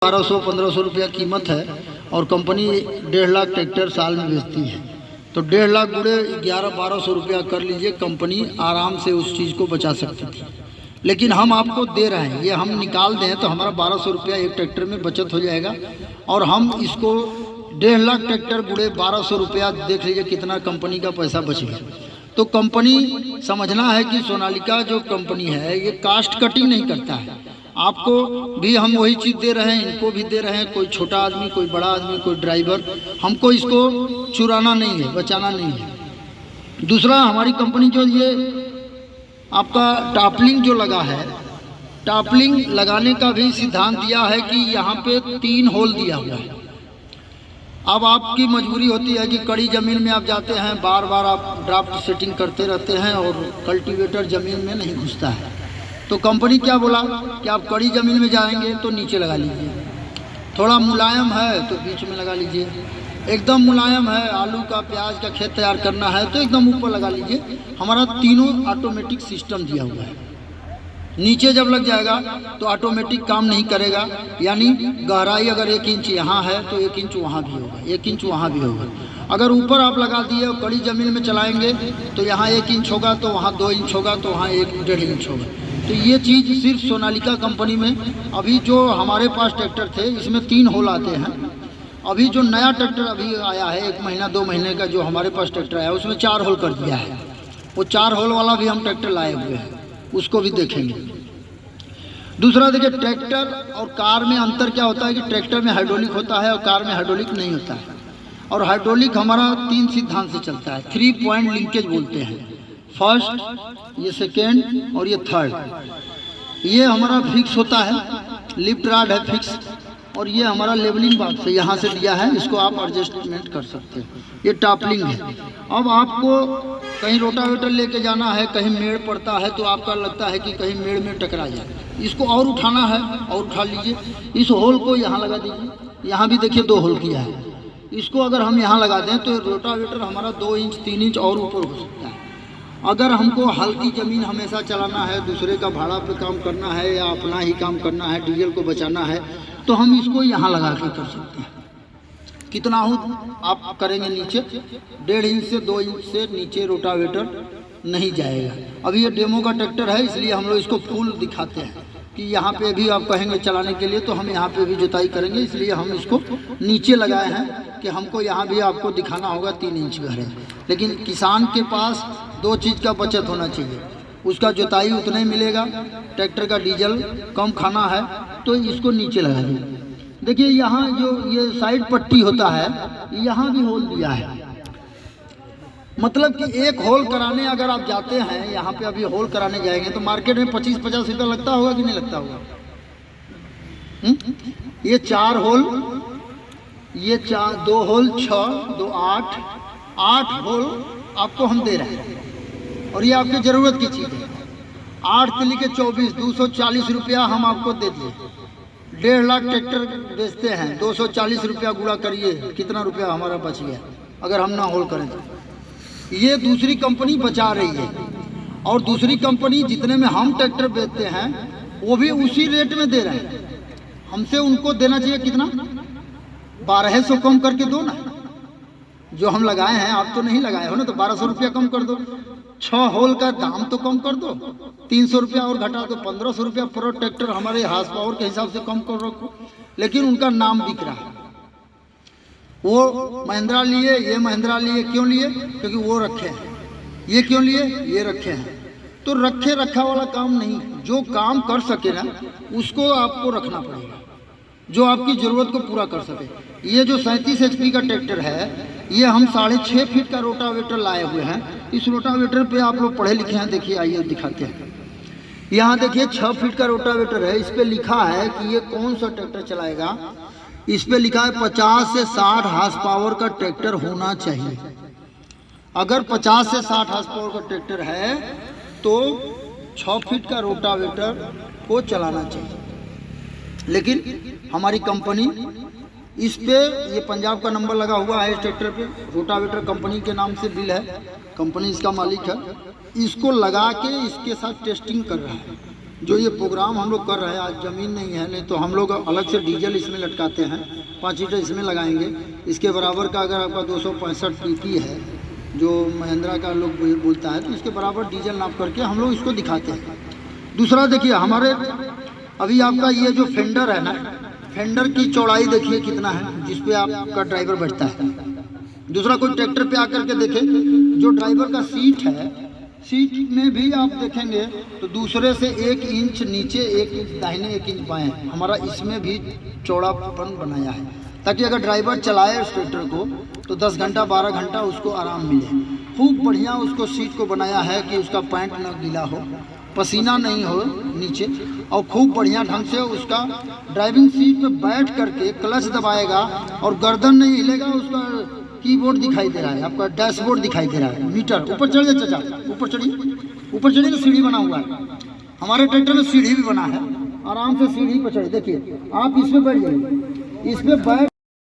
1200-1500 रुपया कीमत है और कंपनी 1.5 लाख ट्रैक्टर साल में बेचती है। तो 1.5 लाख गुणे 1100-1200 रुपया कर लीजिए, कंपनी आराम से उस चीज़ को बचा सकती थी। लेकिन हम आपको दे रहे हैं, ये हम निकाल दें तो हमारा 1200 रुपया एक ट्रैक्टर में बचत हो जाएगा और हम इसको 1.5 लाख ट्रैक्टर गुणे 1200 रुपया, देख लीजिए कितना कंपनी का पैसा बच गया। तो कंपनी समझना है कि सोनालिका जो कंपनी है ये कास्ट कटिंग नहीं करता है। आपको भी हम वही चीज़ दे रहे हैं, इनको भी दे रहे हैं। कोई छोटा आदमी, कोई बड़ा आदमी, कोई ड्राइवर, हमको इसको चुराना नहीं है, बचाना नहीं है। दूसरा, हमारी कंपनी जो ये आपका टापलिंग जो लगा है, टापलिंग लगाने का भी सिद्धांत दिया है कि यहाँ पे 3 होल दिया हुआ है। अब आपकी मजबूरी होती है कि कड़ी ज़मीन में आप जाते हैं, बार बार आप ड्राफ्ट सेटिंग करते रहते हैं और कल्टीवेटर ज़मीन में नहीं घुसता है। तो कंपनी क्या बोला कि आप कड़ी ज़मीन में जाएंगे तो नीचे लगा लीजिए, थोड़ा मुलायम है तो बीच में लगा लीजिए, एकदम मुलायम है, आलू का प्याज का खेत तैयार करना है तो एकदम ऊपर लगा लीजिए। हमारा तीनों ऑटोमेटिक सिस्टम दिया हुआ है। नीचे जब लग जाएगा तो ऑटोमेटिक काम नहीं करेगा, यानी गहराई अगर 1 इंच यहाँ है तो 1 इंच वहाँ भी होगा, 1 इंच वहाँ भी होगा। अगर ऊपर आप लगा दिए और कड़ी ज़मीन में चलाएंगे तो यहाँ 1 इंच होगा, तो वहाँ 2 इंच होगा, तो वहाँ 1-1.5 इंच होगा। तो ये चीज़ सिर्फ सोनालिका कंपनी में, अभी जो हमारे पास ट्रैक्टर थे इसमें 3 होल आते हैं। अभी जो नया ट्रैक्टर अभी आया है 1 महीना 2 महीने का जो हमारे पास ट्रैक्टर आया उसमें 4 होल कर दिया है। वो 4 होल वाला भी हम ट्रैक्टर लाए हुए हैं, उसको भी देखेंगे। दूसरा देखिए, ट्रैक्टर और कार में अंतर क्या होता है कि ट्रैक्टर में हाइड्रोलिक होता है और कार में हाइड्रोलिक नहीं होता है। और हाइड्रोलिक हमारा 3 सिद्धांत से चलता है, 3 पॉइंट लिंकेज बोलते हैं। फर्स्ट, ये सेकेंड और ये थर्ड। ये हमारा फिक्स होता है, लिफ्ट रॉड है फिक्स, और ये हमारा लेवलिंग बॉक्स है, यहाँ से दिया है, इसको आप एडजस्टमेंट कर सकते हैं। ये टापलिंग है। अब आपको कहीं रोटावेटर लेके जाना है, कहीं मेड़ पड़ता है तो आपका लगता है कि कहीं मेड़ में टकरा जाए, इसको और उठाना है और उठा लीजिए। इस होल को यहाँ लगा दीजिए, यहाँ भी देखिए 2 होल किया है। इसको अगर हम यहाँ लगा दें तो रोटावेटर हमारा 2 इंच 3 इंच और ऊपर हो सकता है। अगर हमको हल्की ज़मीन हमेशा चलाना है, दूसरे का भाड़ा पे काम करना है या अपना ही काम करना है, डीजल को बचाना है, तो हम इसको यहाँ लगा के कर सकते हैं। कितना हो आप करेंगे नीचे, 1.5 इंच से 2 इंच से नीचे रोटावेटर नहीं जाएगा। अभी ये डेमो का ट्रैक्टर है इसलिए हम लोग इसको फुल दिखाते हैं कि यहाँ पे भी आप कहेंगे चलाने के लिए तो हम यहाँ पे भी जुताई करेंगे, इसलिए हम इसको नीचे लगाए हैं कि हमको यहाँ भी आपको दिखाना होगा 3 इंच घर है। लेकिन किसान के पास 2 चीज़ का बचत होना चाहिए, उसका जुताई उतना ही मिलेगा, ट्रैक्टर का डीजल कम खाना है, तो इसको नीचे लगा दीजिए। देखिए यहाँ जो ये साइड पट्टी होता है, यहाँ भी होल दिया है। मतलब कि एक होल कराने अगर आप जाते हैं, यहाँ पे अभी होल कराने जाएंगे तो मार्केट में 25-50 रुपया लगता होगा कि नहीं लगता होगा? ये 4 होल, ये 2 होल 6, 2 8 होल आपको हम दे रहे हैं और ये आपकी ज़रूरत की चीज़ है। 8 से लेकर 24, 240 रुपया हम आपको दे दिए। 1.5 लाख ट्रैक्टर बेचते हैं, 240 रुपया गुणा करिए, कितना रुपया हमारा बच गया अगर हम ना होल करें तो। ये दूसरी कंपनी बचा रही है और दूसरी कंपनी जितने में हम ट्रैक्टर बेचते हैं वो भी उसी रेट में दे रहे हैं। हमसे उनको देना चाहिए कितना, 1200 कम करके दो ना। जो हम लगाए हैं आप तो नहीं लगाए हो ना, तो 1200 रुपया कम कर दो। 6 होल का दाम तो कम कर दो, 300 रुपया और घटा दो, 1500 रुपया पर ट्रैक्टर हमारे हार्स पावर के हिसाब से कम कर रखो। लेकिन उनका नाम बिक रहा है। वो महिंद्रा लिए, ये महिंद्रा लिए, क्यों लिए? क्योंकि वो रखे हैं। ये क्यों लिए? ये रखे हैं। तो रखे रखा वाला काम नहीं, जो काम कर सके ना उसको आपको रखना पड़ेगा, जो आपकी ज़रूरत को पूरा कर सके। ये जो 37 HP का ट्रैक्टर है, ये हम 6.5 फीट का रोटावेटर लाए हुए हैं। इस रोटावेटर पे आप लोग पढ़े लिखे हैं, देखिए आइए दिखाते हैं। यहाँ देखिए 6 फीट का रोटावेटर है, इस पे लिखा है कि ये कौन सा ट्रैक्टर चलाएगा। इस पे लिखा है 50 से 60 हार्स पावर का ट्रैक्टर होना चाहिए। अगर 50 से 60 हार्स पावर का ट्रैक्टर है तो 6 फीट का रोटावेटर को चलाना चाहिए। लेकिन हमारी कंपनी इस पे, ये पंजाब का नंबर लगा हुआ है इस ट्रैक्टर पे, रोटावेटर कंपनी के नाम से बिल है, कंपनी इसका मालिक है, इसको लगा के इसके साथ टेस्टिंग कर रहा है। जो ये प्रोग्राम हम लोग कर रहे हैं, आज ज़मीन नहीं है, नहीं तो हम लोग अलग से डीजल इसमें लटकाते हैं, 5 लीटर इसमें लगाएंगे। इसके बराबर का अगर आपका 265 टीपी है जो महिंद्रा का लोग बोलता है, तो इसके बराबर डीजल नाप करके हम लोग इसको दिखाते हैं। दूसरा देखिए, हमारे अभी आपका ये जो फेंडर है ना, फेंडर की चौड़ाई देखिए कितना है जिस पे आपका ड्राइवर बैठता है। दूसरा, कोई ट्रैक्टर पे आकर के देखे, जो ड्राइवर का सीट है, सीट में भी आप देखेंगे तो दूसरे से 1 इंच नीचे, 1 इंच दाहिने, 1 इंच बाएं, हमारा इसमें भी चौड़ापन बनाया है, ताकि अगर ड्राइवर चलाए उस ट्रैक्टर को तो 10 घंटा 12 घंटा उसको आराम मिले। खूब बढ़िया उसको सीट को बनाया है कि उसका पैंट न गीला हो, पसीना नहीं हो नीचे, और खूब बढ़िया ढंग से उसका ड्राइविंग सीट पे बैठ करके क्लच दबाएगा और गर्दन नहीं हिलेगा। उसका कीबोर्ड दिखाई दे रहा है, आपका डैशबोर्ड दिखाई दे रहा है, मीटर ऊपर चढ़िए चाचा, ऊपर चढ़िए तो सीढ़ी बना हुआ है। हमारे ट्रैक्टर में सीढ़ी भी बना है, आराम से सीढ़ी पर चढ़िए। देखिए आप इसमें बैठ जाइए, इसमें बैठ